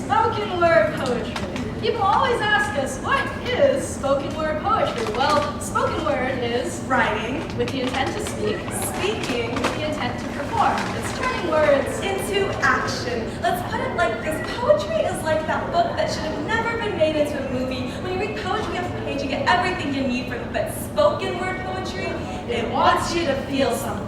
spoken word poetry. People always ask us, what is spoken word poetry? Well, spoken word is Writing with the intent to speak, speaking with the intent to perform. It's turning words into action. Let's put it like this. Poetry is like that book that should have never been made into a movie. When you read poetry off the page, you get everything you need from it. But spoken word poetry, it wants you to feel something.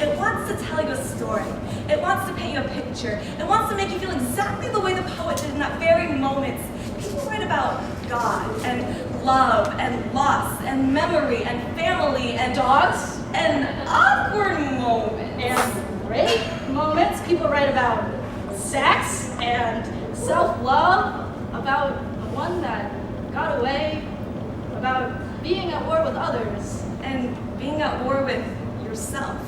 It wants to tell you a story. It wants to paint you a picture. It wants to make you feel exactly the way the poet did in that very moment. People write about God and love and loss and memory and family and dogs and awkward moments. and great moments. People write about sex and self-love, about the one that got away, about being at war with others, and being at war with yourself.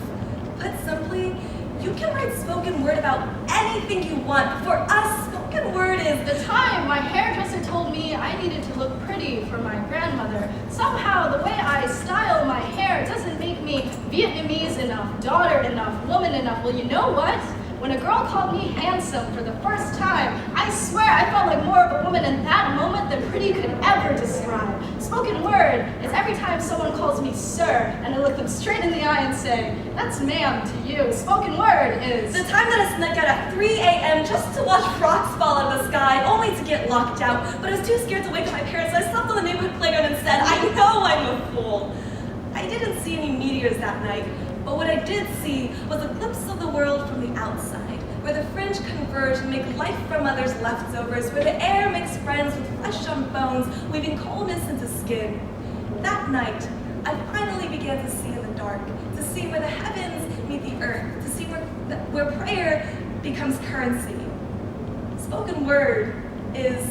Put simply, you can write spoken word about anything you want. For us, spoken word is the time my hairdresser told me I needed to look pretty for my grandmother. Somehow, the way I style my hair doesn't make me Vietnamese enough, daughter enough, woman enough. Well, you know what? When a girl called me handsome for the first time, I swear I felt like more of a woman in that moment than pretty could ever describe. Spoken word is every time someone calls me sir, and I look them straight in the eye and say, that's ma'am to you. Spoken word is the time that I snuck out at 3 a.m. just to watch rocks fall out of the sky, only to get locked out. But I was too scared to wake up my parents, so I slept on the neighborhood playground and said, I know I'm a fool. I didn't see any meteors that night, but what I did see was a glimpse of the world from the outside, where the fringe converge and make life from others leftovers, where the air makes friends with flesh on bones, weaving coldness into skin. That night, I finally began to see in the dark, to see where the heavens meet the earth, to see where prayer becomes currency. Spoken word is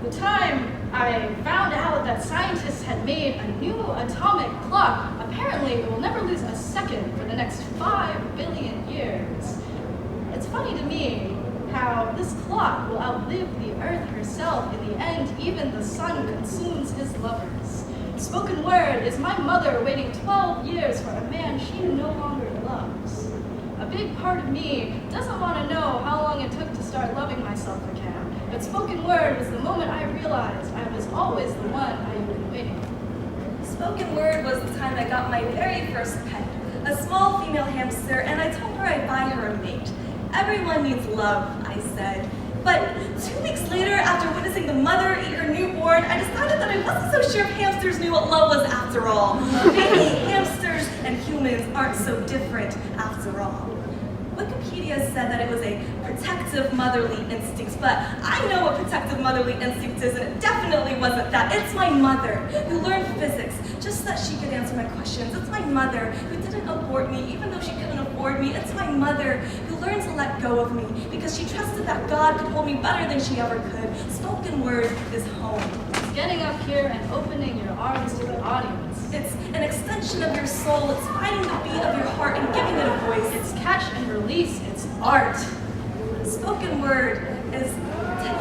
the time I found out that scientists had made a new atomic clock. Apparently, it will never lose a second for the next 5 billion years. It's funny to me how this clock will outlive the earth herself. In the end, even the sun consumes his lovers. Spoken word is my mother waiting 12 years for a man she no longer loves. A big part of me doesn't want to know how long it took to start loving myself again. But spoken word was the moment I realized I was always the one I had been waiting for. Spoken word was the time I got my very first pet, a small female hamster, and I told her I'd buy her a mate. Everyone needs love, I said. But 2 weeks later, after witnessing the mother eat her newborn, I decided that I wasn't so sure if hamsters knew what love was after all. Maybe hamsters and humans aren't so different after all. Wikipedia said that it was a protective motherly instinct, but I know what protective motherly instinct is, and it definitely wasn't that. It's my mother, who learned physics just so that she could answer my questions. It's my mother, who didn't abort me even though she couldn't afford me. It's my mother, who learned to let go of me because she trusted that God could hold me better than she ever could. Spoken word is home. It's getting up here and opening your arms to the audience. It's an extension of your soul. It's finding the beat of your heart and giving it a voice. It's catch and release. It's art. Spoken word is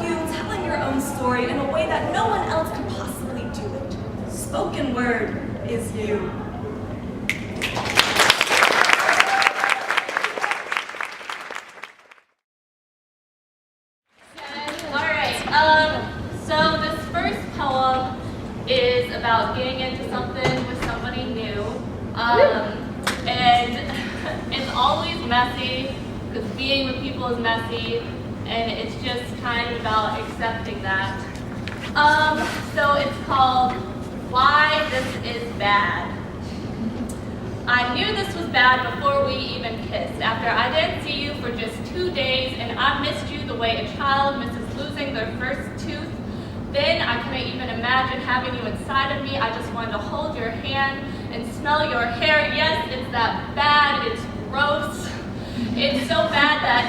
you telling your own story in a way that no one else could possibly do it. Spoken word is you. So this first poem is about getting into something with somebody new. And it's always messy, because being with people is messy, and it's just kind of about accepting that. So it's called Why This Is Bad. I knew this was bad before we even kissed. After I didn't see you for just 2 days, and I missed you the way a child misses losing their first tooth. Then I couldn't even imagine having you inside of me. I just wanted to hold your hand and smell your hair. Yes, it's that bad, it's gross. It's so bad that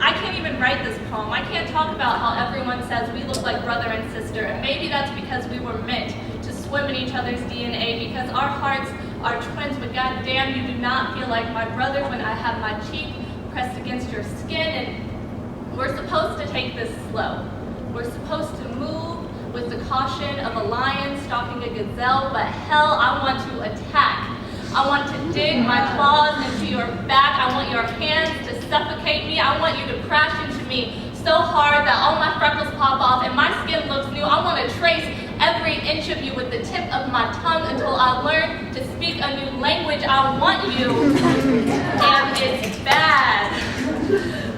I can't even write this poem. I can't talk about how everyone says we look like brother and sister. And maybe that's because we were meant to swim in each other's DNA, because our hearts are twins, but goddamn, you do not feel like my brother when I have my cheek pressed against your skin. And we're supposed to take this slow. We're supposed to move with the caution of a lion stalking a gazelle, but hell, I want to attack. I want to dig my claws into your back. I want your hands to suffocate me. I want you to crash into me so so hard that all my freckles pop off and my skin looks new. I want to trace every inch of you with the tip of my tongue until I learn to speak a new language. I want you, and it's bad.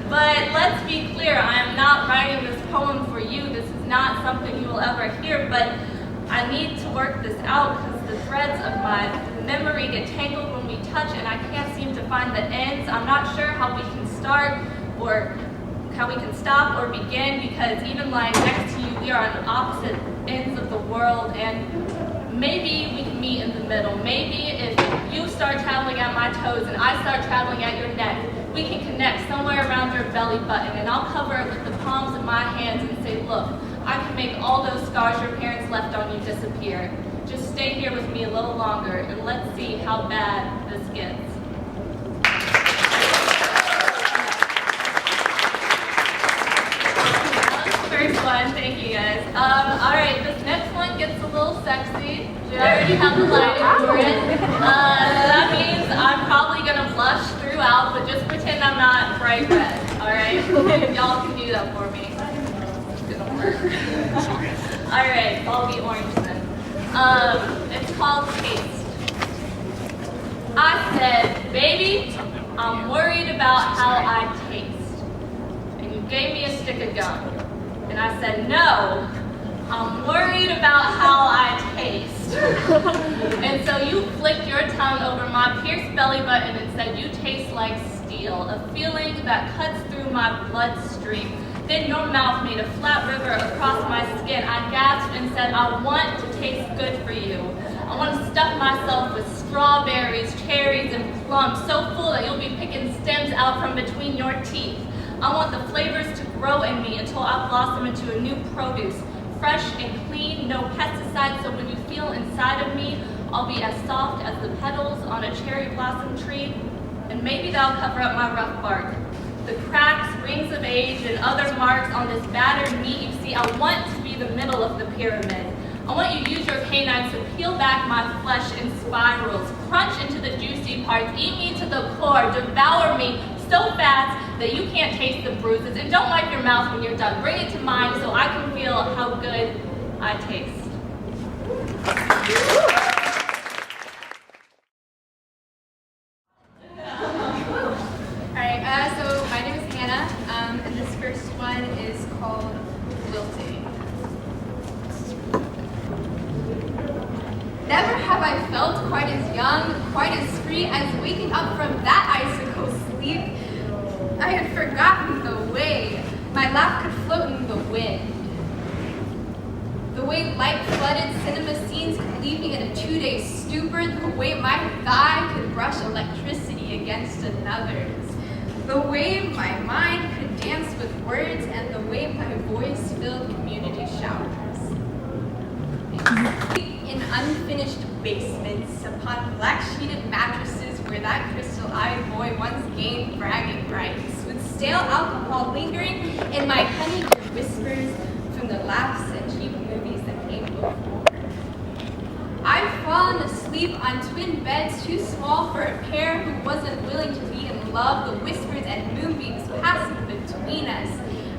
But let's be clear, I am not writing this poem for you. This is not something you will ever hear, but I need to work this out because the threads of my memory get tangled when we touch and I can't seem to find the ends. I'm not sure how we can start or how we can stop or begin, because even lying next to you, we are on opposite ends of the world, and maybe we can meet in the middle. Maybe if you start traveling at my toes and I start traveling at your neck, we can connect somewhere around your belly button, and I'll cover it with the palms of my hands and say, look, I can make all those scars your parents left on you disappear. Just stay here with me a little longer, and let's see how bad this gets. First one, thank you guys. All right, this next one gets a little sexy. We already have the lighting for it. That means I'm probably gonna blush throughout, but just pretend I'm not bright red, all right? Y'all can do that for me. It's gonna work. All right, I'll be orange then. It's called Taste. I said, baby, I'm worried about how I taste. And you gave me a stick of gum. And I said, no, I'm worried about how I taste. And so you flicked your tongue over my pierced belly button and said, you taste like steel, a feeling that cuts through my bloodstream. Then your mouth made a flat river across my skin. I gasped and said, I want to taste good for you. I want to stuff myself with strawberries, cherries, and plums, so full that you'll be picking stems out from between your teeth. I want the flavors to grow in me until I blossom into a new produce, fresh and clean, no pesticides, so when you feel inside of me, I'll be as soft as the petals on a cherry blossom tree, and maybe that'll cover up my rough bark. The cracks, rings of age, and other marks on this battered meat you see, I want to be the middle of the pyramid. I want you to use your canines to peel back my flesh in spirals, crunch into the juicy parts, eat me to the core, devour me so fast that you can't taste the bruises, and don't wipe your mouth when you're done. Bring it to mine so I can feel how good I taste. Alright, so my name is Hannah, and this first one is called Wilting. Never have I felt quite as young, quite as free as waking up from that icicle sleep. I had forgotten the way my lap could float in the wind. The way light-flooded cinema scenes could leave me in a 2-day stupor. The way my thigh could brush electricity against another's. The way my mind could dance with words, and the way my voice filled community showers. In unfinished basements, upon black-sheeted mattresses where that crystal-eyed boy once gained bragging rights, with stale alcohol lingering in my honeydew whispers from the laughs and cheap movies that came before. I've fallen asleep on twin beds too small for a pair who wasn't willing to be in love, the whispers and moonbeams passing between us,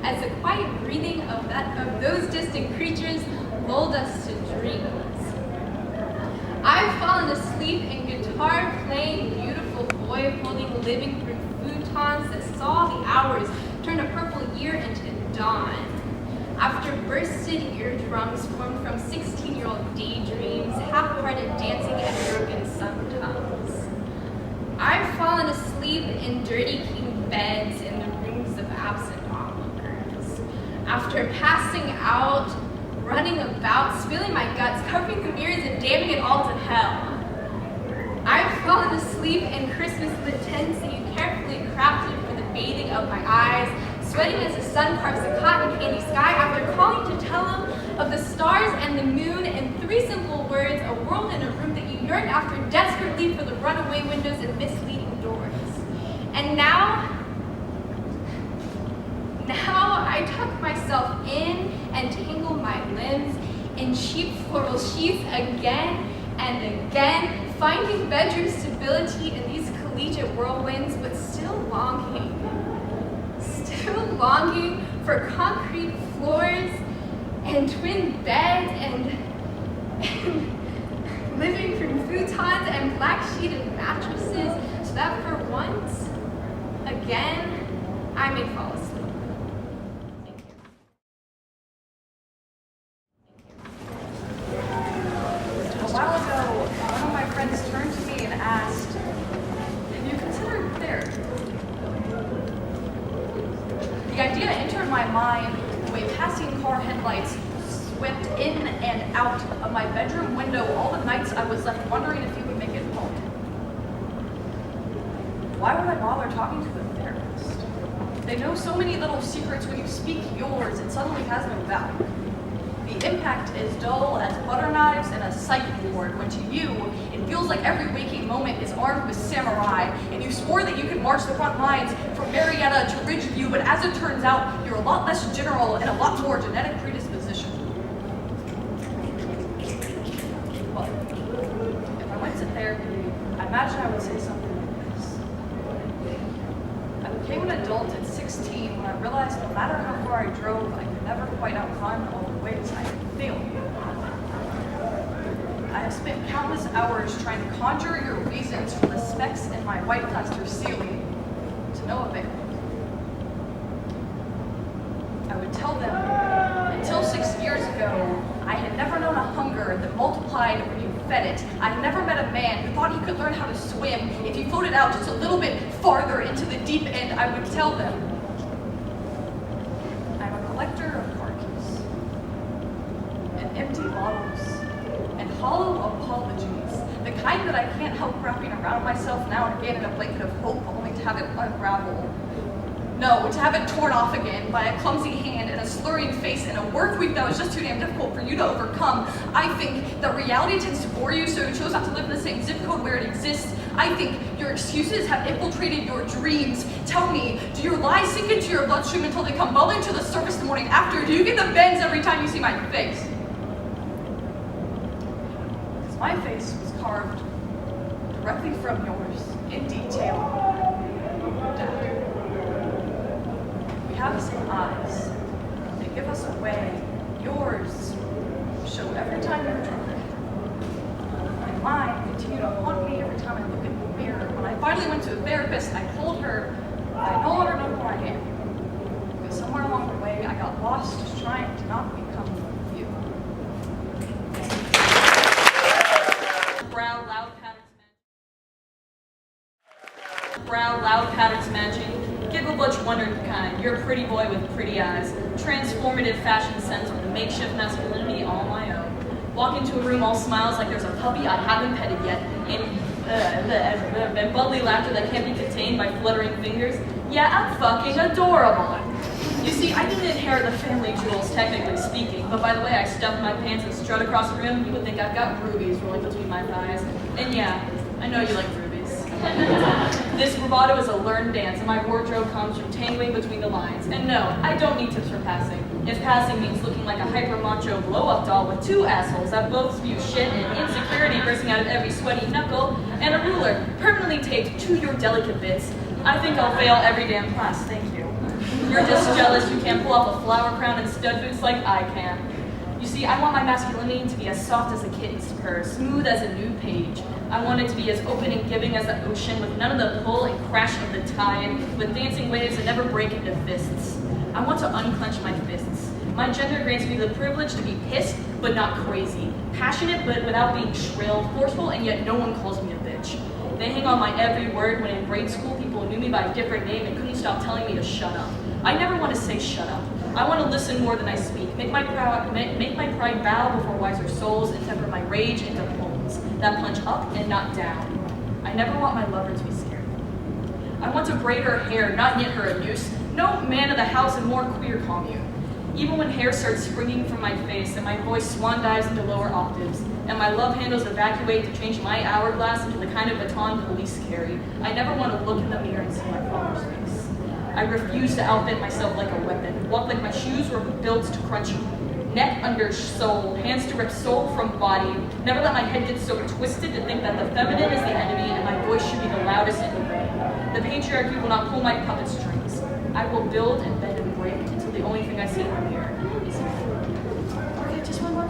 as the quiet breathing of those distant creatures lulled us to dreams. I've fallen asleep in guitar-playing beautiful boy holding living room futons that saw the hours turn a purple year into dawn. After bursted eardrums formed from 16-year-old daydreams, half-hearted dancing and broken sometimes. I've fallen asleep in dirty king beds in the rooms of absent onlookers. After passing out, running about, spilling my guts, covering the mirrors and damning it all to hell. I've fallen asleep in Christmas-lit tents that you carefully crafted for the bathing of my eyes, sweating as the sun carves the cotton candy sky after calling to tell them of the stars and the moon in 3 simple words, a world in a room that you yearned after desperately for the runaway windows and misleading doors. And now I tuck myself in and tangle my limbs in cheap floral sheets again and again, finding bedroom stability in these collegiate whirlwinds, but still longing for concrete floors and twin beds and living room futons and black sheeted mattresses so that for once, again, I may fall asleep. A while ago, one of my friends turned to me and asked, "Have you considered therapy?" The idea entered my mind the way passing car headlights swept in and out of my bedroom window all the nights I was left wondering if you would make it home. Why would I bother talking to a therapist? They know so many little secrets. When you speak yours, it suddenly has no value. The impact is dull as butter knives and a psych ward, when to you, it feels like every waking moment is armed with samurai, and you swore that you could march the front lines from Marietta to Ridgeview, but as it turns out, you're a lot less general and a lot more genetic predisposition. But if I went to therapy, I imagine I would say something like this. I became an adult at 16 when I realized no matter how far I drove, I could never quite outrun all the ways I had failed. I have spent countless hours trying to conjure your reasons from the specks in my white plaster ceiling to no avail. I would tell them, until 6 years ago, I had never known a hunger that multiplied when you fed it. I had never met a man who thought he could learn how to swim if he floated out just a little bit farther into the deep end. I would tell them, I'm a collector of car keys, and empty bottles, and hollow apologies, the kind that I can't help wrapping around myself now and again in a blanket of hope only to have it unravel. No, to have it torn off again by a clumsy hand and a slurring face in a work week that was just too damn difficult for you to overcome. I think that reality tends to bore you, so you chose not to live in the same zip code where it exists. I think your excuses have infiltrated your dreams. Tell me, do your lies sink into your bloodstream until they come bubbling to the surface the morning after? Do you get the bends every time you see my face? Because my face was carved directly from yours, in detail. Dad. We have the same eyes. They give us away. Yours show every time you're drunk. And mine continue to haunt me every time I look in the mirror. When I finally went to a therapist, I told her that I no longer know who I am. Because somewhere along the way, I got lost just trying to not become you. Brow, loud patterns matching. Giggle Butch wondered kind. You're a pretty boy with pretty eyes. Transformative fashion sense with a makeshift masculinity all my own. Walk into a room all smiles like there's a puppy I haven't petted yet. And bubbly laughter that can't be contained by fluttering fingers. Yeah, I'm fucking adorable. You see, I didn't inherit the family jewels, technically speaking, but by the way I stuff my pants and strut across the room, you would think I've got rubies rolling between my thighs. And yeah, I know you like rubies. This bravado is a learned dance, and my wardrobe comes from tangling between the lines. And no, I don't need tips for passing. If passing means looking like a hyper-macho blow-up doll with two assholes that both spew shit and insecurity bursting out of every sweaty knuckle, and a ruler permanently taped to your delicate bits, I think I'll fail every damn class, thank you. You're just jealous you can't pull off a flower crown and stud boots like I can. You see, I want my masculinity to be as soft as a kitten's purr, smooth as a new page. I want it to be as open and giving as the ocean, with none of the pull and crash of the tide, with dancing waves that never break into fists. I want to unclench my fists. My gender grants me the privilege to be pissed, but not crazy. Passionate, but without being shrill. Forceful, and yet no one calls me a bitch. They hang on my every word when in grade school people knew me by a different name and couldn't stop telling me to shut up. I never want to say shut up. I want to listen more than I speak. Make my pride bow before wiser souls, and temper my rage into poems that plunge up and not down. I never want my lover to be scared. I want to braid her hair, not knit her a noose. No man of the house and more queer commune. Even when hair starts springing from my face and my voice swan dives into lower octaves, and my love handles evacuate to change my hourglass into the kind of baton police carry, I never want to look in the mirror and see my father's face. I refuse to outfit myself like a weapon, walk like my shoes were built to crunch neck under soul, hands to rip soul from body. Never let my head get so twisted to think that the feminine is the enemy and my voice should be the loudest in the room. The patriarchy will not pull my puppet strings. I will build and bend and break until the the only thing I see in the mirror is you. Okay, just one more.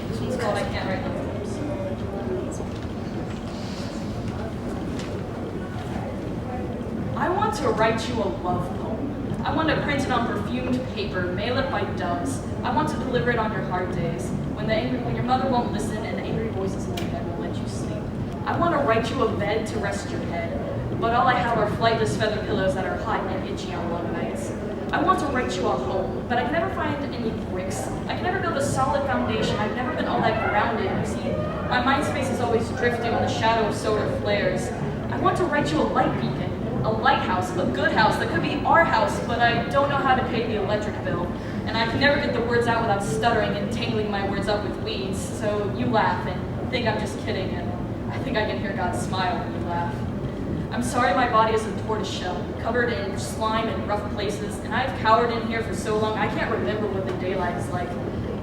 This one's called I Can't Write Love Letters. I want to write you a love poem. I want to print it on perfumed paper, mail it by doves. I want to deliver it on your hard days, when your mother won't listen and the angry voices in your head won't let you sleep. I want to write you a bed to rest your head, but all I have are flightless feather pillows that are hot and itchy on long nights. I want to write you a home, but I can never find any bricks. I can never build a solid foundation. I've never been all that grounded. You see, my mind space is always drifting on the shadow of solar flares. I want to write you a light beacon, a lighthouse, a good house that could be our house, but I don't know how to pay the electric bill. And I can never get the words out without stuttering and tangling my words up with weeds. So you laugh and think I'm just kidding, and I think I can hear God smile when you laugh. I'm sorry my body is a tortoise shell, covered in slime and rough places, and I've cowered in here for so long I can't remember what the daylight is like.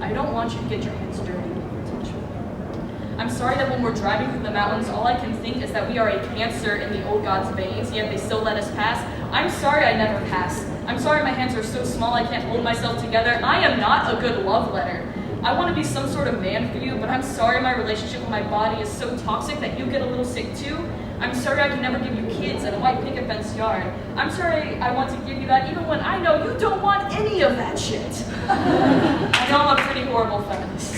I don't want you to get your hands dirty when you touch me. I'm sorry that when we're driving through the mountains, all I can think is that we are a cancer in the old God's veins, yet they still let us pass. I'm sorry I never passed. I'm sorry my hands are so small I can't hold myself together. I am not a good love letter. I want to be some sort of man for you, but I'm sorry my relationship with my body is so toxic that you get a little sick too. I'm sorry I can never give you kids and a white picket fence yard. I'm sorry I want to give you that even when I know you don't want any of that shit. I know I'm a pretty horrible feminist.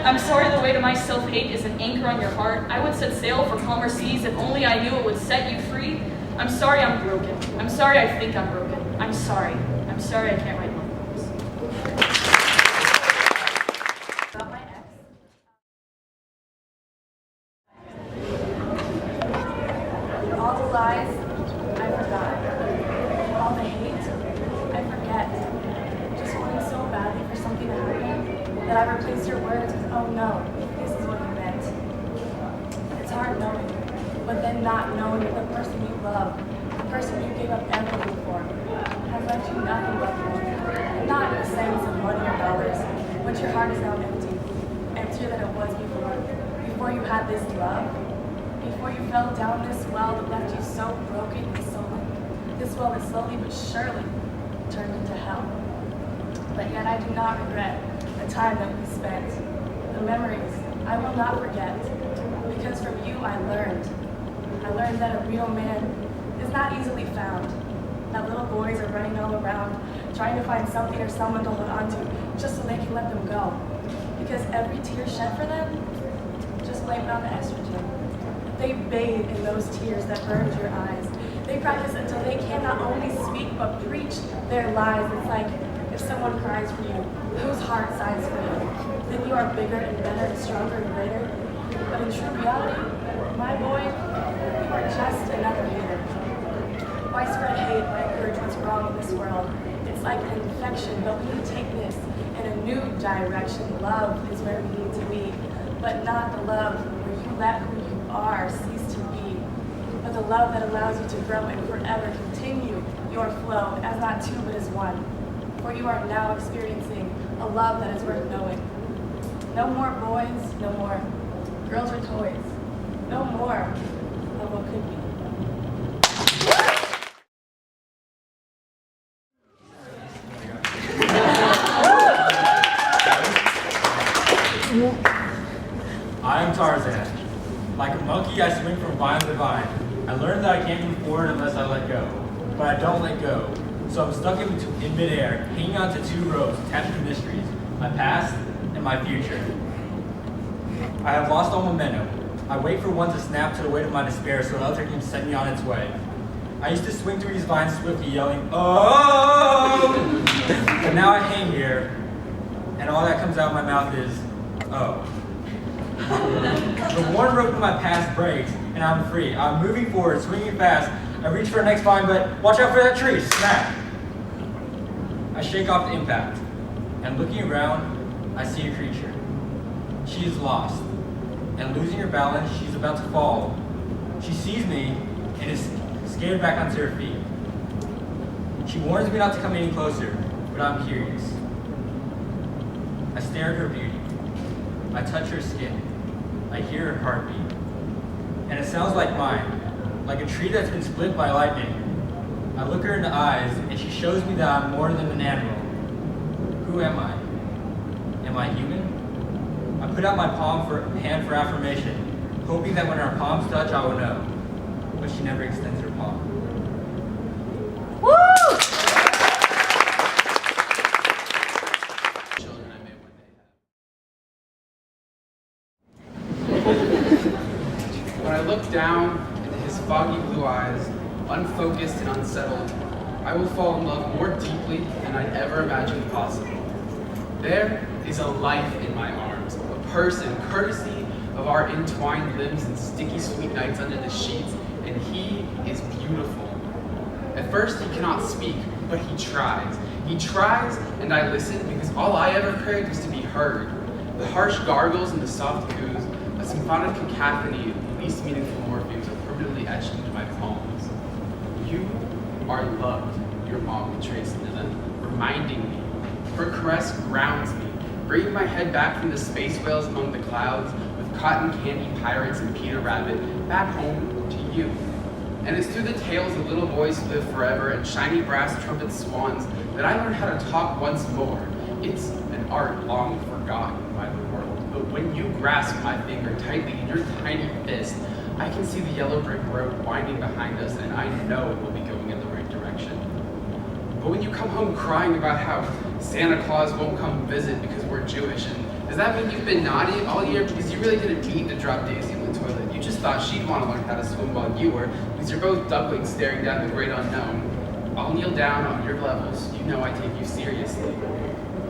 I'm sorry the weight of my self-hate is an anchor on your heart. I would set sail for calmer seas if only I knew it would set you free. I'm sorry I'm broken. I'm sorry I think I'm broken. I'm sorry. I'm sorry I can't write love poems. About my ex. All the lies, I forgot. All the hate, I forget. Just wanting so badly for something to happen that I replaced your words with, oh no, this is what you meant. It's hard knowing, but then not knowing that the person you love, the person you gave up everything for, has left you nothing but pain. Not in the sense of money or dollars, but your heart is now empty. Emptier than it was before. Before you had this love. Before you fell down this well that left you so broken and sullen. This well that slowly but surely turned into hell. But yet I do not regret the time that we spent. The memories I will not forget. Because from you I learned. I learned that a real man is not easily found. That little boys are running all around, trying to find something or someone to hold on to, just so they can let them go. Because every tear shed for them, just blame it on the estrogen. They bathe in those tears that burned your eyes. They practice until they can not only speak, but preach their lies. It's like if someone cries for you, whose heart sighs for you, then you are bigger and better and stronger and greater. But in true reality, my boy, you are just another hater. Why spread hate when encourage what's wrong in this world? It's like an infection, but we need to take this in a new direction. Love is where we need to be, but not the love where you let who you are cease to be, but the love that allows you to grow and forever continue your flow as not two but as one. For you are now experiencing a love that is worth knowing. No more boys, no more girls or toys, no more of what could be. I am Tarzan. Like a monkey, I swing from vine to vine. I learned that I can't move forward unless I let go. But I don't let go. So I'm stuck in midair, hanging onto two ropes, attached to mysteries, my past and my future. I have lost all momentum. I wait for one to snap to the weight of my despair so another can send me on its way. I used to swing through these vines swiftly, yelling, oh! But now I hang here, and all that comes out of my mouth is, oh. The one rope in my past breaks, and I'm free. I'm moving forward, swinging fast. I reach for the next vine, but watch out for that tree, snap! I shake off the impact, and looking around, I see a creature. She is lost, and losing her balance, she's about to fall. She sees me, and is scared back onto her feet. She warns me not to come any closer, but I'm curious. I stare at her beauty. I touch her skin. I hear her heartbeat. and it sounds like mine, like a tree that's been split by lightning. I look her in the eyes, and she shows me that I'm more than an animal. Who am I? Am I human? I put out my hand for affirmation, hoping that when our palms touch, I will know. But she never extends her palm. Woo! Children I may one day have. When I look down into his foggy blue eyes, unfocused and unsettled, I will fall in love more deeply than I'd ever imagined possible. There is a life in my arms, a person, courtesy of our entwined limbs and sticky sweet nights under the sheets, and he is beautiful. At first he cannot speak, but he tries. He tries, and I listen because all I ever craved was to be heard. The harsh gargles and the soft coos, a symphonic cacophony of the least meaningful morphemes are permanently etched into my poems. You are loved, your mom would trace into them, reminding me. Her caress grounds me, bringing my head back from the space whales among the clouds, with cotton candy pirates and Peter Rabbit, back home to you. And it's through the tales of little boys who live forever and shiny brass trumpet swans that I learned how to talk once more. It's an art long forgotten by the world, but when you grasp my finger tightly in your tiny fist, I can see the yellow brick road winding behind us, and I know it will be going in the right direction. But when you come home crying about how Santa Claus won't come visit because we're Jewish, and does that mean you've been naughty all year because you really didn't mean to drop Daisy in the toilet? You just thought she'd want to learn how to swim while you were, because you're both ducklings staring down the great unknown. I'll kneel down on your levels. You know I take you seriously.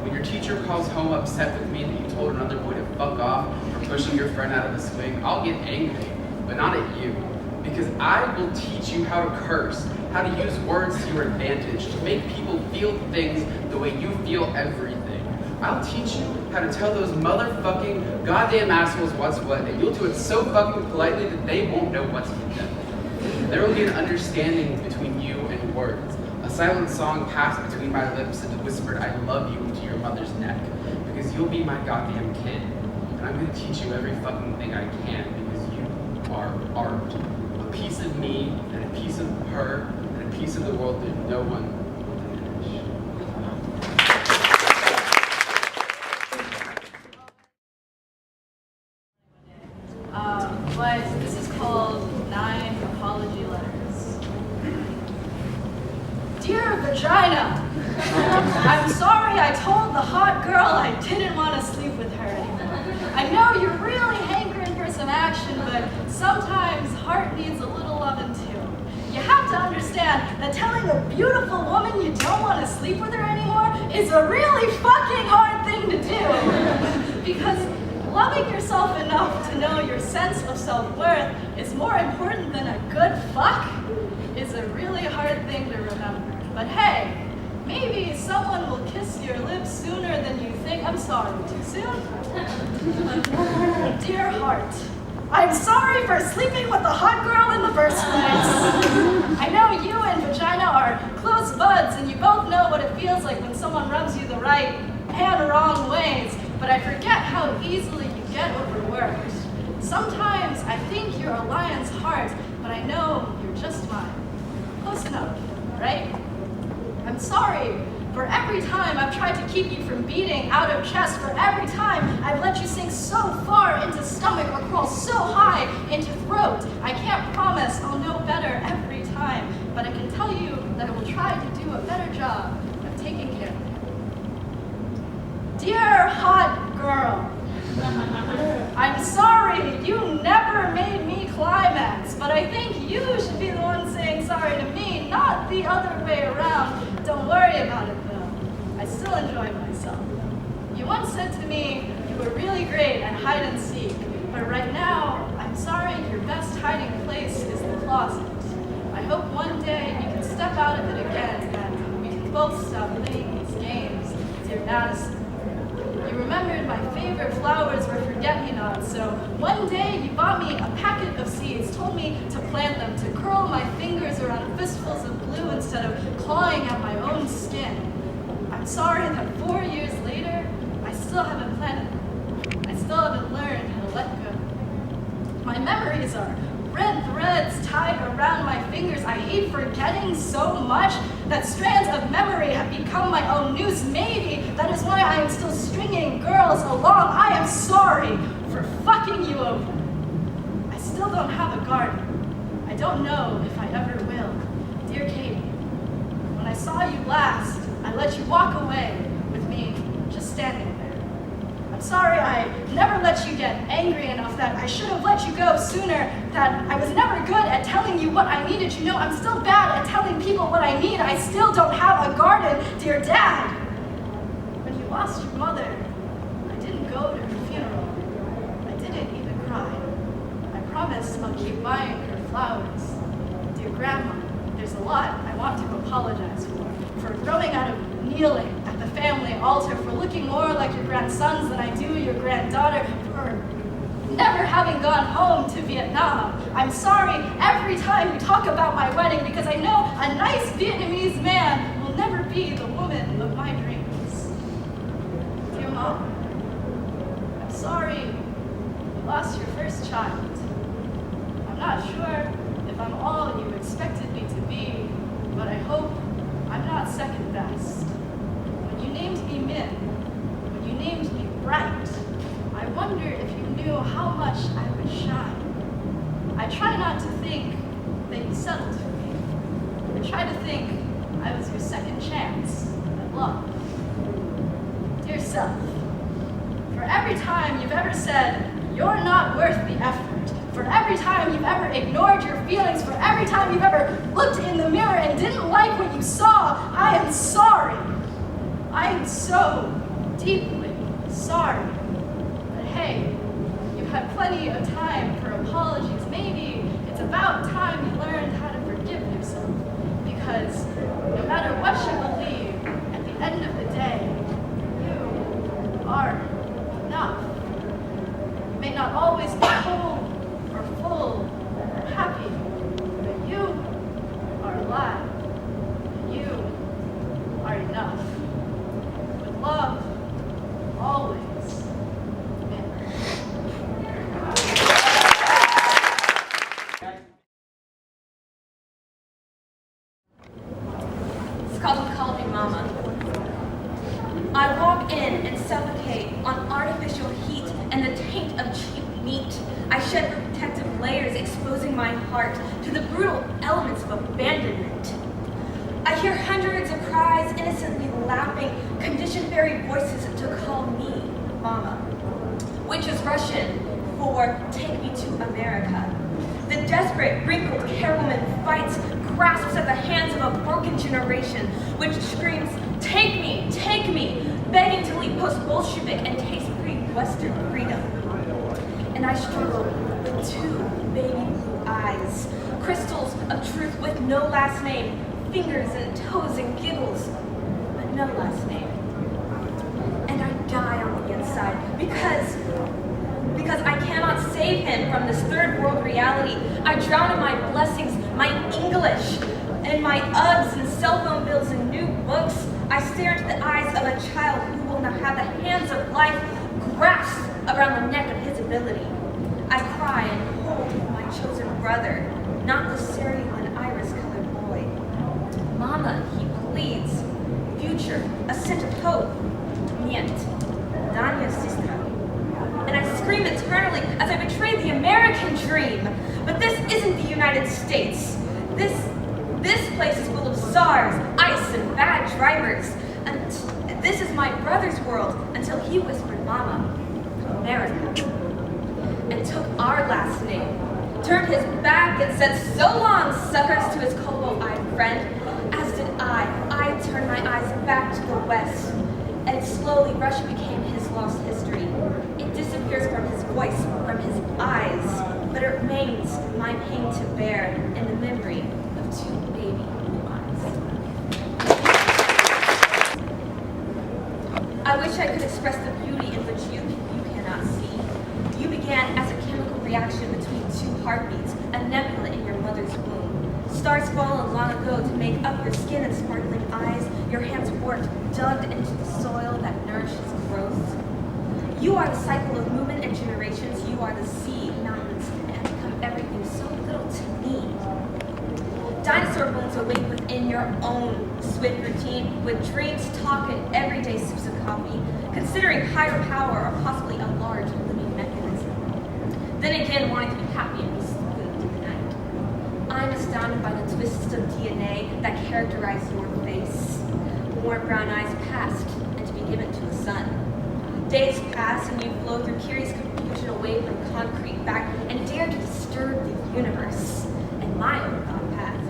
When your teacher calls home upset with me that you told another boy to fuck off for pushing your friend out of the swing, I'll get angry, but not at you. Because I will teach you how to curse, how to use words to your advantage, to make people feel things the way you feel everything. I'll teach you how to tell those motherfucking goddamn assholes what's what, and you'll do it so fucking politely that they won't know what's with them. There will be an understanding between you and words, a silent song passed between my lips and a whispered I love you to your mother's neck, because you'll be my goddamn kid, and I'm going to teach you every fucking thing I can, because you are art. A piece of me, and a piece of her, and a piece of the world that no one will diminish. But this is called 9 Apology Letters. Dear Vagina, I'm sorry I told the hot girl I didn't want to sleep with her anymore. I know you're really hankering for some action, but sometimes heart needs a little loving too. You have to understand that telling a beautiful woman you don't want to sleep with her anymore is a really fucking hard thing to do. Because loving yourself enough to know your sense of self-worth is more important than a good fuck is a really hard thing to remember. But hey, maybe someone will kiss your lips sooner than you think. I'm sorry, too soon? Dear heart, I'm sorry for sleeping with the hot girl in the first place. I know you and Vagina are close buds and you both know what it feels like when someone rubs you the right and wrong ways, but I forget how easily you get overworked. Sometimes I think you're a lion's heart, but I know you're just mine. Close enough, right? I'm sorry for every time I've tried to keep you from beating out of chest, for every time I've let you sink so far into stomach or crawl so high into throat. I can't promise I'll know better every time, but I can tell you that I will try to do a better job of taking care of you. Dear hot girl, I'm sorry you never made me climax, but I think you should be the one saying sorry to me, not the other way around. Don't worry about it though. I still enjoy myself. You once said to me you were really great at hide and seek, but right now, I'm sorry your best hiding place is the closet. I hope one day you can step out of it again and we can both stop playing these games, dear Madison. You remembered my favorite flowers were forget-me-nots, so one day you bought me a packet of seeds, told me to plant them, to curl my fingers around fistfuls of blue instead of clawing at my own skin. I'm sorry that 4 years later, I still haven't planted them. I still haven't learned how to let go. My memories are need forgetting so much that strands of memory have become my own news. Maybe that is why I am still stringing girls along. I am sorry for fucking you over. I still don't have a garden. I don't know if I ever will. Dear Katie, when I saw you last, I let you walk away with me just standing there. I'm sorry I never let you get angry enough, that I should have let you go sooner, that I was never good at telling you what I needed. You know, I'm still bad at telling people what I need. I still don't have a garden, dear Dad. When you lost your mother, I didn't go to her funeral. I didn't even cry. I promise I'll keep buying her flowers. Dear Grandma, there's a lot I want to apologize for growing out of kneeling at the family altar, for looking more like your grandsons than I do your granddaughter, for never having gone home to Vietnam. I'm sorry every time you talk about my wedding, because I know a nice Vietnamese man will never be the woman of my dreams. Dear Mom, I'm sorry you lost your first child. I'm not sure if I'm all you expected me to be, but I hope I'm not second best. When you named me Min, when you named me Bright, I wonder if you knew how much I would shine. I try not to think that you settled for me. I try to think I was your second chance at love. Dear self, for every time you've ever said you're not worth the effort, for every time you've ever ignored your feelings, for every time you've ever looked in the mirror and didn't like what you saw, I am sorry. I am so deeply sorry. But hey, you've had plenty of time for apologies. Maybe it's about time you learned how to forgive yourself. Because no matter what you believe, at the end of the day, you are enough. You may not always be whole or full or happy, but you are alive. You are enough. With love, always. It's called me Mama. I walk in and suffocate on artificial heat and the taint of cheap meat. I shed protective layers, exposing my heart to the brutal elements of abandonment. I hear hundreds of cries, innocently laughing, conditioned fairy voices to call me Mama, which is Russian for take me to America. The desperate, wrinkled carewoman fights, grasps at the hands of a broken generation, which screams, take me, begging to leave post-Bolshevik and taste pre-Western freedom. And I struggle with two baby blue eyes, crystals of truth with no last name, fingers and toes and giggles, but no last name. And I die on the inside because I cannot save him from this third world reality. I drown in my blessings, my English, and my Uggs and cell phone bills and new books. I stare into the eyes of a child who will not have the hands of life grasped around the neck of his ability. I cry and hold my chosen brother, not the cerulean iris-colored boy. Mama, he pleads, future, a scent of hope. Niet, Danya Sistra. And I scream eternally as I betray the American dream. But this isn't the United States. This place is full of SARS, ice, and bad drivers. And this is my brother's world until he whispered, Mama, America. And took our last name, turned his back and said, so long, suckers, to his colorful-eyed friend, as did I. I turned my eyes back to the west. And slowly, Russia became his lost history. It disappears from his voice, from his eyes, but it remains my pain to bear in the memory of two baby blue eyes. I wish I could express the beauty in which you cannot see. You began as a chemical reaction between two heartbeats, a nebula in your mother's womb. Stars fallen long ago to make up your skin and sparkling eyes, your hands worked, dug into the soil that nourishes growth. You are the cycle of movement and generations. You are the sea, mountains, and become everything so little to me. Dinosaur bones awake within your own swift routine with dreams, talk, and everyday sips of coffee, considering higher power or possibly a large living mechanism. Then again, wanting to be happy and be spooked in the night. I'm astounded by the twists of DNA that characterize your face. Warm brown eyes past and to be given to the sun. Days pass and you flow through curious confusion away from concrete back and dare to disturb the universe and my own thought path.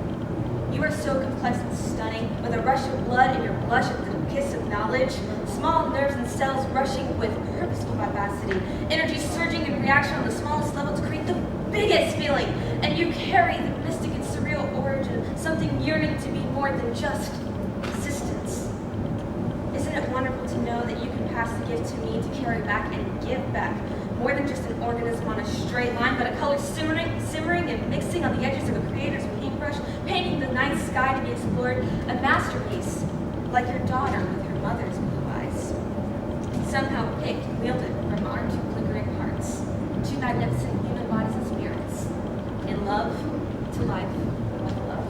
You are so complex and stunning, with a rush of blood in your blush at the kiss of knowledge, small nerves and cells rushing with purposeful vivacity, energy surging in reaction on the smallest level to create the biggest feeling, and you carry the mystic and surreal origin, something yearning to be more than just existence. Isn't it wonderful to know that you can pass the gift to me to carry back and give back, more than just an organism on a straight line, but a color simmering and mixing on the edges of a creator's paintbrush, painting the night sky to be explored, a masterpiece, like your daughter with her mother's blue eyes. Somehow picked, wielded from our two flickering hearts, two magnificent human bodies and spirits, in love, to life, with love.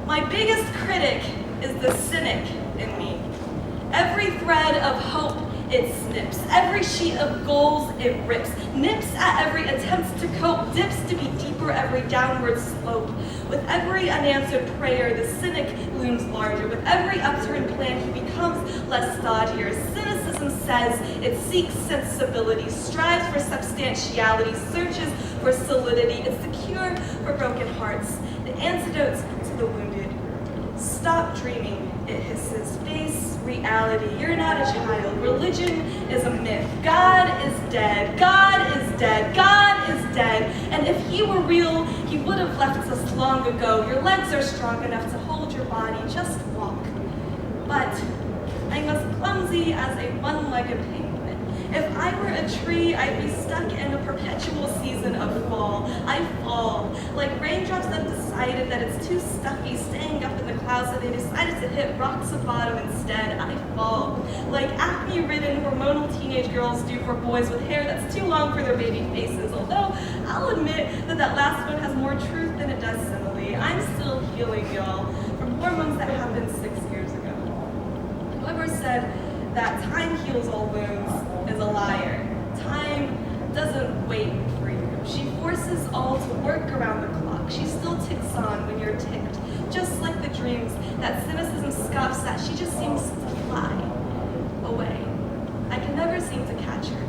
My biggest critic is the cynic in me. Every thread of hope it snips, every sheet of goals it rips, nips at every attempt to cope, dips to be deeper every downward slope. With every unanswered prayer, the cynic looms larger. With every upturned plan, he becomes less stodgier. Cynicism says it seeks sensibility, strives for substantiality, searches for solidity. It's the cure for broken hearts, the antidote to the wounded. Stop dreaming, it hisses. Face reality. You're not a child. Religion is a myth. God is dead. God is dead. God is dead. And if he were real, he would have left us long ago. Your legs are strong enough to hold your body. Just walk. But I'm as clumsy as a one-legged penguin. If I were a tree, I'd be stuck in a perpetual season of fall. I fall, like raindrops that decided that it's too stuffy staying up in the clouds, so they decided to hit rocks of bottom instead. I fall, like acne-ridden hormonal teenage girls do for boys with hair that's too long for their baby faces, although I'll admit that that last one has more truth than it does simile. I'm still healing, y'all, from hormones that happened 6 years ago. Whoever said that time heals all wounds is a liar. Time doesn't wait for you. She forces all to work around the clock. She still ticks on when you're ticked, just like the dreams that cynicism scoffs at. She just seems to fly away. I can never seem to catch her.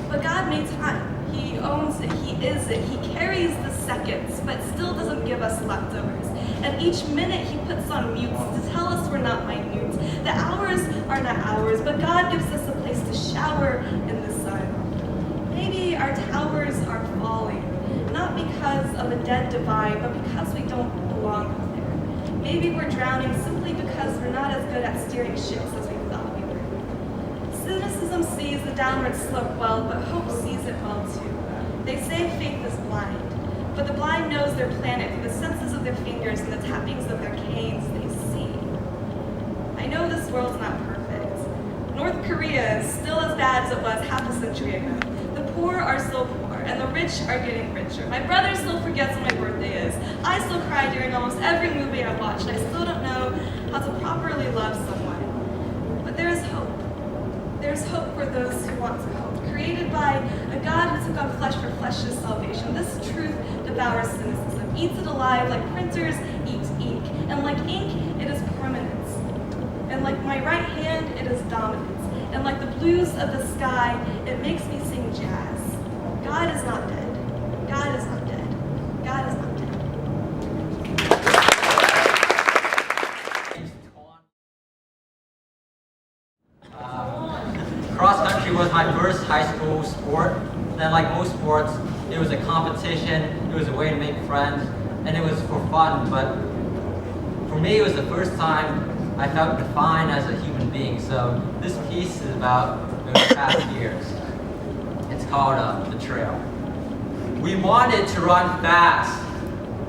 But God made time. He owns it, he is it, he carries the seconds, but still doesn't give us leftovers. And each minute he puts on mutes to tell us we're not minute. The hours are not ours, but God gives us a place to shower in the sun. Maybe our towers are falling, not because of a dead divide, but because we don't belong there. Maybe we're drowning simply because we're not as good at steering ships as we thought we were. Cynicism sees the downward slope well, but hope sees it well too. They say faith is blind, but the blind knows their planet through the senses of their fingers and the tappings of their canes they see. I know this world's not perfect. North Korea is still as bad as it was half a century ago. The poor are still poor, and the rich are getting richer. My brother still forgets when my birthday is. I still cry during almost every movie I watch, and I still don't know how to properly love someone. But there is hope. There's hope for those who want to hope, created by a God who took on flesh for flesh's salvation. This truth devours cynicism, eats it alive like printers eat ink. And like ink, it is permanence. And like my right hand, it is dominance. And like the blues of the sky, it makes me sing jazz. God is not dead. God is not dead. God is not dead. Cross country was my first high school sport. Then, like most sports, it was a competition, it was a way to make friends, and it was for fun. But for me, it was the first time I felt defined as a human being. So this piece is about those past years. It's called The Trail. We wanted to run fast,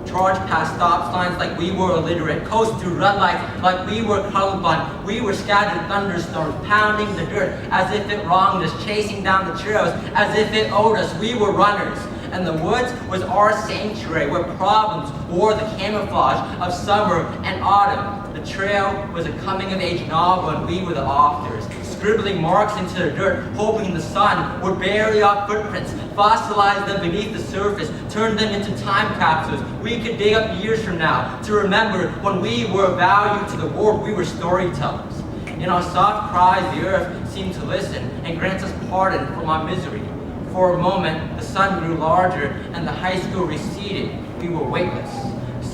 charge past stop signs like we were illiterate, coast through red lights like we were colorblind. We were scattered thunderstorms, pounding the dirt as if it wronged us, chasing down the trails as if it owed us. We were runners, and the woods was our sanctuary where problems wore the camouflage of summer and autumn. The trail was a coming-of-age novel, and we were the authors, scribbling marks into the dirt, hoping the sun would bury our footprints, fossilize them beneath the surface, turn them into time capsules we could dig up years from now to remember when we were of value to the world. We were storytellers. In our soft cries, the earth seemed to listen and grant us pardon from our misery. For a moment, the sun grew larger and the high school receded. We were weightless,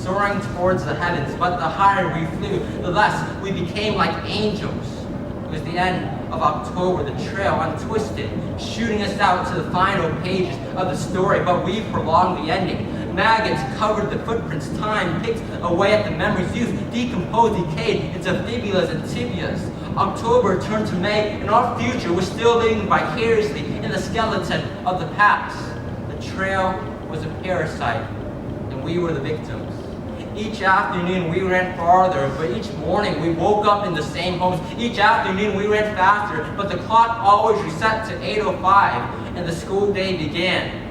soaring towards the heavens, but the higher we flew, the less we became like angels. It was the end of October, the trail untwisted, shooting us out to the final pages of the story, but we prolonged the ending. Maggots covered the footprints, time picked away at the memories, youth decomposed, decayed into fibulas and tibias. October turned to May, and our future was still living vicariously in the skeleton of the past. The trail was a parasite, and we were the victims. Each afternoon we ran farther, but each morning we woke up in the same homes. Each afternoon we ran faster, but the clock always reset to 8:05, and the school day began.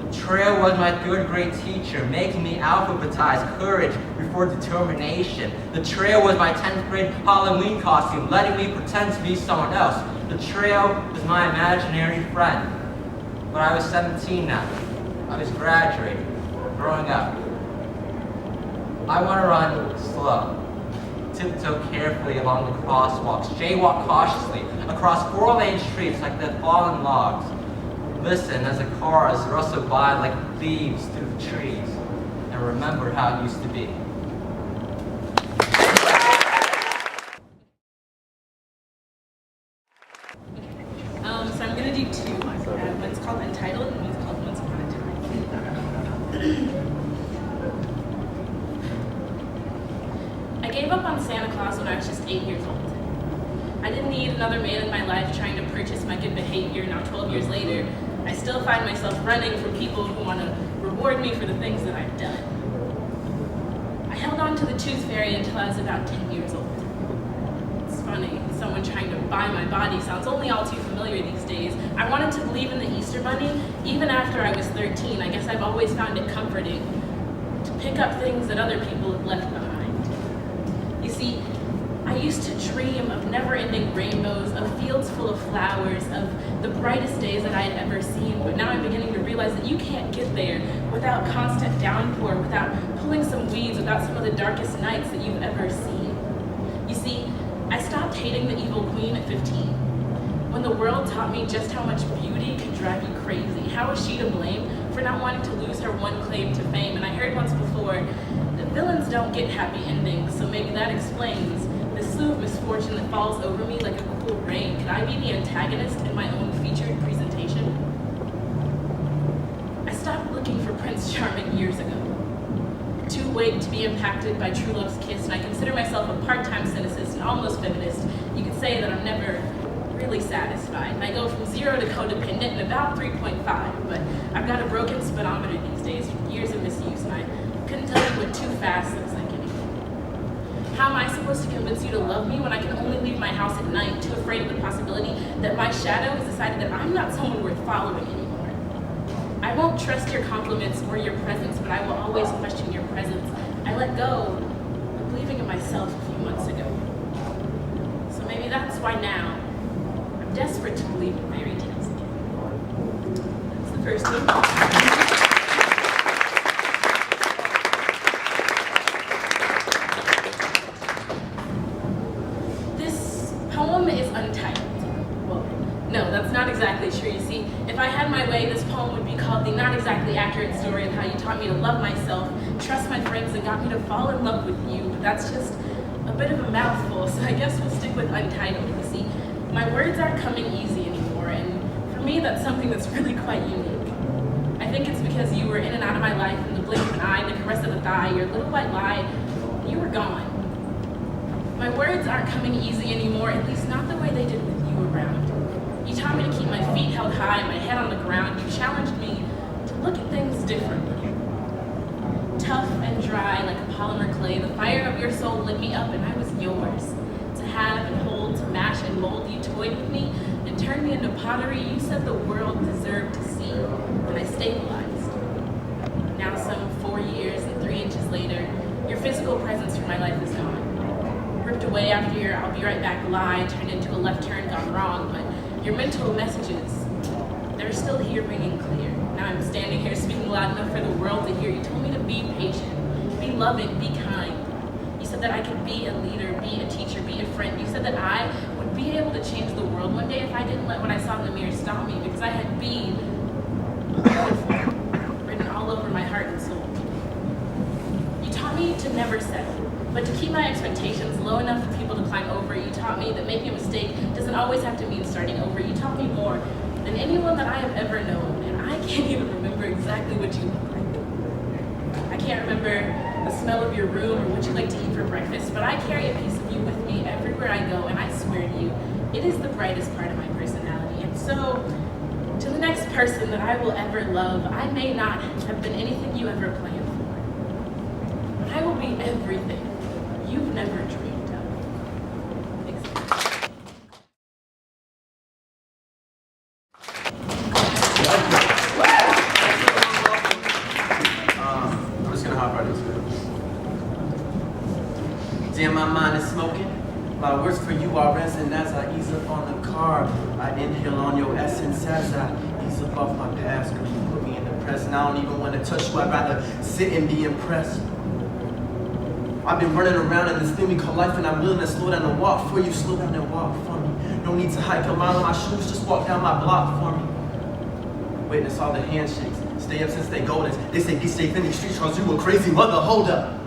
The trail was my third grade teacher, making me alphabetize courage before determination. The trail was my 10th grade Halloween costume, letting me pretend to be someone else. The trail was my imaginary friend. But I was 17 now. I was graduating, growing up. I want to run slow, tiptoe carefully along the crosswalks, jaywalk cautiously across 4-lane streets like the fallen logs. Listen as the cars rustle by like leaves through the trees, and remember how it used to be. So I'm going to do two. One's called Entitled and one's called Once Upon a Time. I gave up on Santa Claus when I was just 8 years old. I didn't need another man in my life trying to purchase my good behavior. Now 12 years later, I still find myself running from people who want to reward me for the things that I've done. I held on to the Tooth Fairy until I was about 10 years old. It's funny, someone trying to buy my body sounds only all too familiar these days. I wanted to believe in the Easter Bunny even after I was 13. I guess I've always found it comforting to pick up things that other people have left behind. You see, I used to dream of never-ending rainbows, of fields full of flowers, of the brightest days that I had ever seen, but now I'm beginning to realize that you can't get there without constant downpour, without pulling some weeds, without some of the darkest nights that you've ever seen. You see, I stopped hating the evil queen at 15. When the world taught me just how much beauty could drive you crazy, how was she to blame for not wanting to lose her one claim to fame? And I heard once before that villains don't get happy endings, so maybe that explains the slew of misfortune that falls over me like a cool rain. Could I be the antagonist in my own featured presentation? I stopped looking for Prince Charming years ago. Too awake to be impacted by true love's kiss, and I consider myself a part-time cynicist and almost feminist. You could say that I'm never really satisfied. And I go from 0 to codependent in about 3.5, but I've got a broken speedometer these days from years of misuse, and I couldn't tell you what too fast looks like anymore. How am I supposed to convince you to love me when I can only leave my house at night, too afraid of the possibility that my shadow has decided that I'm not someone worth following anymore? I won't trust your compliments or your presence, but I will always question your presence. I let go of believing in myself a few months ago. So maybe that's why now I'm desperate to believe in fairy tales again. That's the first one. Exactly true. You see, if I had my way, this poem would be called The Not Exactly Accurate Story of How You Taught Me to Love Myself, Trust My Friends, and Got Me to Fall in Love with You. But that's just a bit of a mouthful, so I guess we'll stick with Untitled. You see, my words aren't coming easy anymore, and for me, that's something that's really quite unique. I think it's because you were in and out of my life in the blink of an eye, the caress of a thigh, your little white lie, you were gone. My words aren't coming easy anymore, at least not the way they did with you around. You taught me to keep my feet held high, my head on the ground. You challenged me to look at things differently. Tough dry like a polymer clay, the fire of your soul lit me up and I was yours. To have and hold, to mash and mold, you toyed with me and turned me into pottery you said the world deserved to see, and I stabilized. Now some 4 years and 3 inches later, your physical presence from my life is gone. Ripped away after your I'll be right back lie turned into a left turn gone wrong, but your mental messages, they're still here ringing clear. Now I'm standing here speaking loud enough for the world to hear. You told me to be patient, be loving, be kind. You said that I could be a leader, be a teacher, be a friend. You said that I would be able to change the world one day if I didn't let what I saw in the mirror stop me, because I had "be" written all over my heart and soul. You taught me to never settle, but to keep my expectations low enough for people to climb over. You taught me that making a mistake doesn't always have to mean starting over. You taught me more than anyone that I have ever known, and I can't even remember exactly what you look like. I can't remember the smell of your room or what you like to eat for breakfast, but I carry a piece of you with me everywhere I go, and I swear to you, it is the brightest part of my personality. And so, to the next person that I will ever love, I may not have been anything you ever planned for, but I will be everything you've never dreamed of. Thanks. I'm just gonna hop right into it. Damn, my mind is smoking. My words for you are resin as I ease up on the car. I inhale on your essence as I ease up off my past. Girl, you put me in the present. I don't even want to touch you. I'd rather sit and be impressed. I've been running around in this thing we call life, and I'm willing to slow down and walk for you. Slow down and walk for me. No need to hike a mile in my shoes. Just walk down my block for me. Witness all the handshakes. Stay up since they golden. They say be safe in these streets, cause you a crazy mother. Hold up.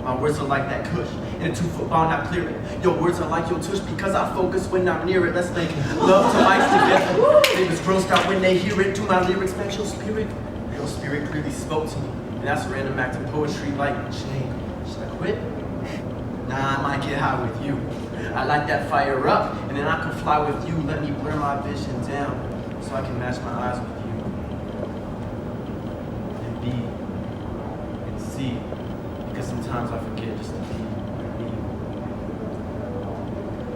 My words are like that kush in a 2-foot bond, I clear it. Your words are like your tush because I focus when I'm near it. Let's make love to life together. Niggas grossed out when they hear it. To my lyrics, match your spirit. Your spirit clearly spoke to me, and that's a random act of poetry like Jane. Should I quit? Nah, I might get high with you. I light that fire up, and then I can fly with you. Let me blur my vision down so I can match my eyes with you. And be and see. Because sometimes I forget just to be me.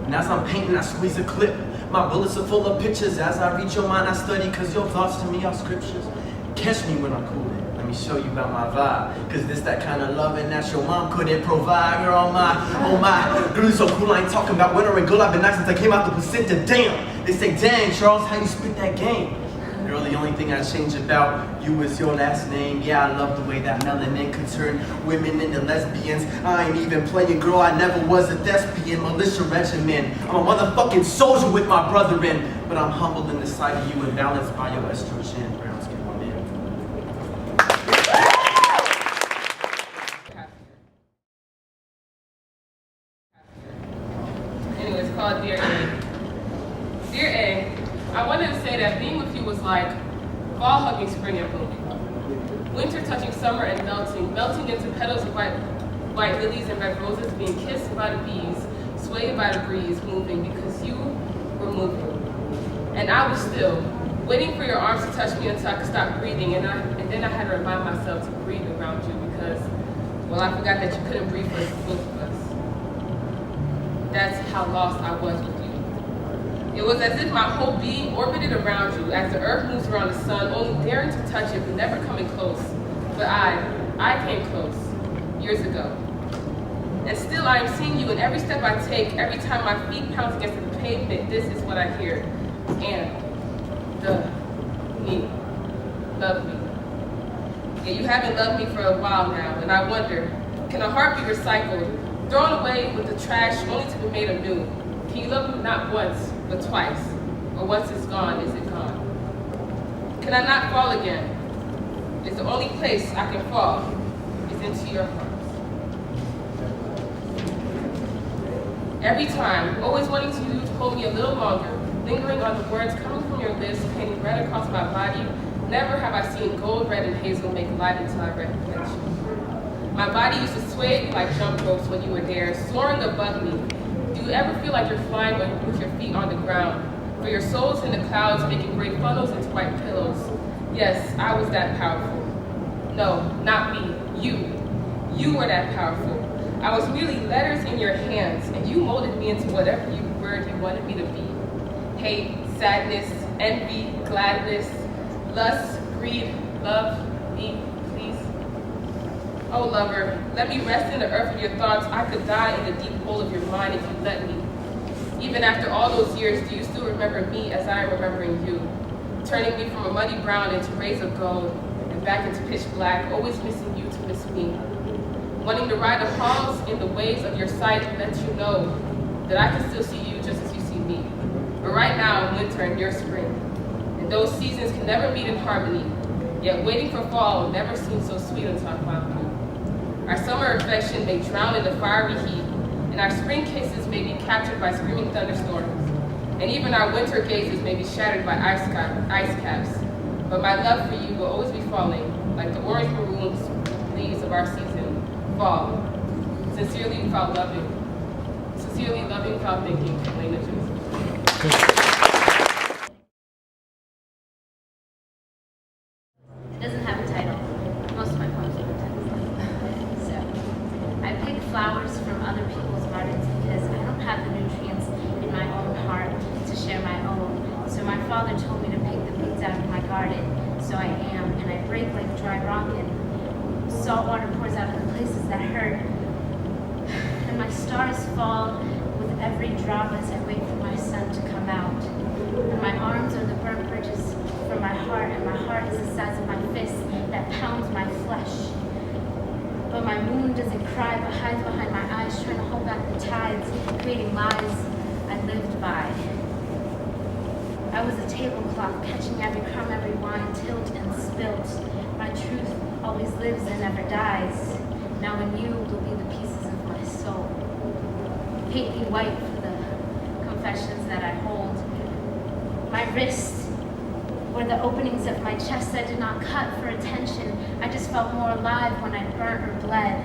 And as I'm painting, I squeeze a clip. My bullets are full of pictures. As I read your mind, I study, because your thoughts to me are scriptures. Catch me when I'm coolin'. Let me show you about my vibe. Because this that kind of loving that your mom couldn't provide. Girl, oh my. Girl, you so cool, I ain't talking about winter and gold. I've been nice since I came out the placenta. Damn. They say, dang, Charles, how you spit that game? Girl, the only thing I change about you is your last name. Yeah, I love the way that melanin could turn women into lesbians. I ain't even playing, girl, I never was a thespian. Militia regiment, I'm a motherfucking soldier with my brother in. But I'm humbled in the sight of you and balanced by your estrogen. Brown skin woman. Anyway, it's called Dear A. Dear A, I wanted to say that being with you was like fall hugging spring and blooming. Winter touching summer and melting into petals of white lilies and red roses, being kissed by the bees, swayed by the breeze, moving because you were moving. And I was still, waiting for your arms to touch me until I could stop breathing, and then I had to remind myself to breathe around you because, well, I forgot that you couldn't breathe for both of us. That's how lost I was with you. It was as if my whole being orbited around you as the earth moves around the sun, only daring to touch it but never coming close. But I came close, years ago. And still I am seeing you in every step I take, every time my feet pounce against the pavement, this is what I hear. And, me, love me. Yeah, you haven't loved me for a while now, and I wonder, can a heart be recycled, thrown away with the trash only to be made anew? Can you love me not once, but twice? Or once it's gone, is it gone? Can I not fall again? Is the only place I can fall is into your arms. Every time, always wanting you to hold me a little longer, lingering on the words coming from your lips, painting red across my body. Never have I seen gold, red, and hazel make light until I recognize you. My body used to sway like jump ropes when you were there, soaring above me. Do you ever feel like you're flying with your feet on the ground? For your soul's in the clouds, making great funnels into white pillows. Yes, I was that powerful. No, not me, you. You were that powerful. I was merely letters in your hands, and you molded me into whatever word you wanted me to be. Hate, sadness, envy, gladness, lust, greed, love, me, please. Oh lover, let me rest in the earth of your thoughts. I could die in the deep hole of your mind if you let me. Even after all those years, do you still remember me as I am remembering you? Turning me from a muddy brown into rays of gold, and back into pitch black, always missing you to miss me. Wanting to ride the halls in the waves of your sight and let you know that I can still see you just as you see me. But right now, winter and your spring, and those seasons can never meet in harmony, yet waiting for fall never seems so sweet until I find you. Our summer affection may drown in the fiery heat, and our spring kisses may be captured by screaming thunderstorms, and even our winter gazes may be shattered by ice caps. But my love for you will always be falling, like the orange maroons leaves of our season, fall. Sincerely without loving. Sincerely loving without thinking, Elena Joseph. It doesn't have a title. Most of my poems don't have titles. So, I pick flowers from other people's gardens because I don't have the nutrients in my own heart to share my own. So my father told me to pick the weeds out of my garden. So I am, and I break like dry rock, and salt water pours out of the places that hurt. And my stars fall with every drop as I wait for my sun to come out. And my arms are the burnt bridges for my heart, and my heart is the size of my fist that pounds my flesh. But my moon doesn't cry, but hides behind my eyes, trying to hold back the tides, creating lies I lived by. I was a tablecloth, catching every crumb, every wine, tilt and spilt. My truth always lives and never dies. Now in you will be the pieces of my soul. Paint me white for the confessions that I hold. My wrists were the openings of my chest I did not cut for attention. I just felt more alive when I burnt or bled.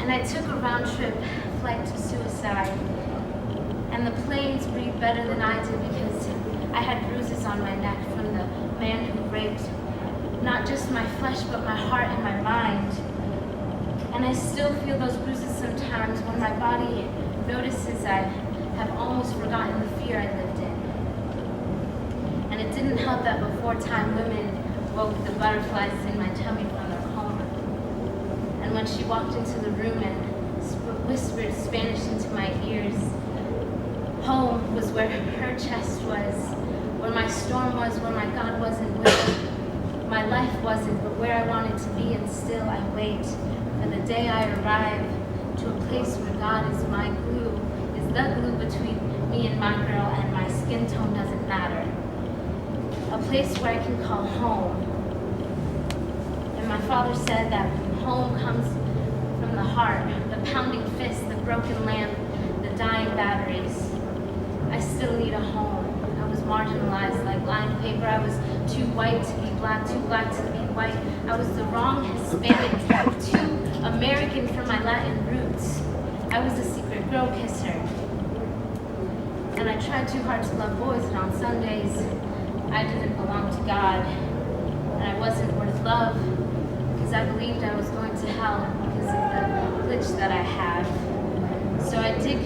And I took a round trip flight to suicide. And the planes breathed better than I did because I had bruises on my neck from the man who raped not just my flesh, but my heart and my mind. And I still feel those bruises sometimes when my body notices I have almost forgotten the fear I lived in. And it didn't help that before time women woke the butterflies in my tummy from their coma. And when she walked into the room and whispered Spanish into my ears, home was where her chest was, where my storm was, where my God wasn't, where my life wasn't, but where I wanted to be, and still I wait for the day I arrive to a place where God is my glue, is the glue between me and my girl, and my skin tone doesn't matter. A place where I can call home. And my father said that home comes from the heart, the pounding fist, the broken lamp, the dying batteries. I still need a home. I was marginalized like lined paper. I was too white to be black, too black to be white. I was the wrong Hispanic, too American for my Latin roots. I was a secret girl kisser. And I tried too hard to love boys, and on Sundays, I didn't belong to God. And I wasn't worth love because I believed I was going to hell because of the glitch that I had. So I dig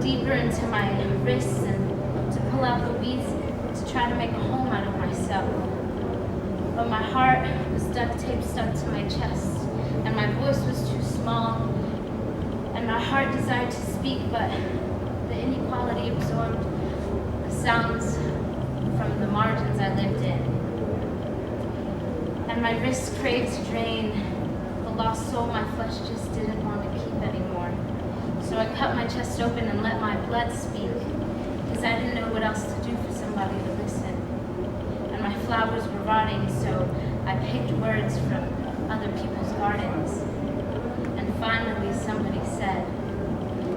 deeper into my wrists and to pull out the weeds to try to make a home out of myself. But my heart was duct tape stuck to my chest, and my voice was too small, and my heart desired to speak, but the inequality absorbed the sounds from the margins I lived in. And my wrists craved to drain the lost soul my flesh just didn't want to keep anymore. So I cut my chest open and let my blood speak, because I didn't know what else to do for somebody to listen. And my flowers were rotting, so I picked words from other people's gardens. And finally somebody said,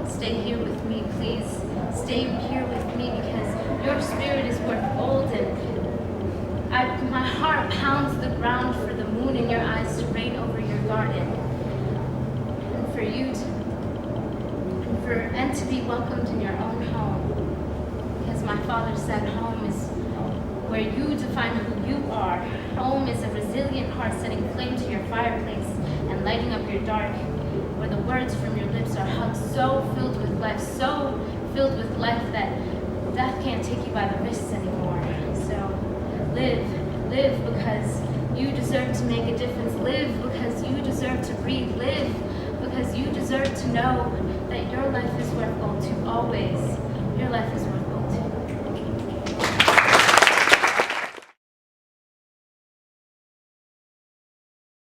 "Stay here with me, please. Stay here with me, because your spirit is worth gold, and my heart pounds the ground for the moon in your eyes to reign over your garden. And for you to be welcomed in your own home. Because my father said home is where you define who you are. Home is a resilient heart setting flame to your fireplace and lighting up your dark, where the words from your lips are hugged so filled with life that death can't take you by the wrists anymore. So live because you deserve to make a difference. Live because you deserve to breathe. Live because you deserve to know that your life is worth going to always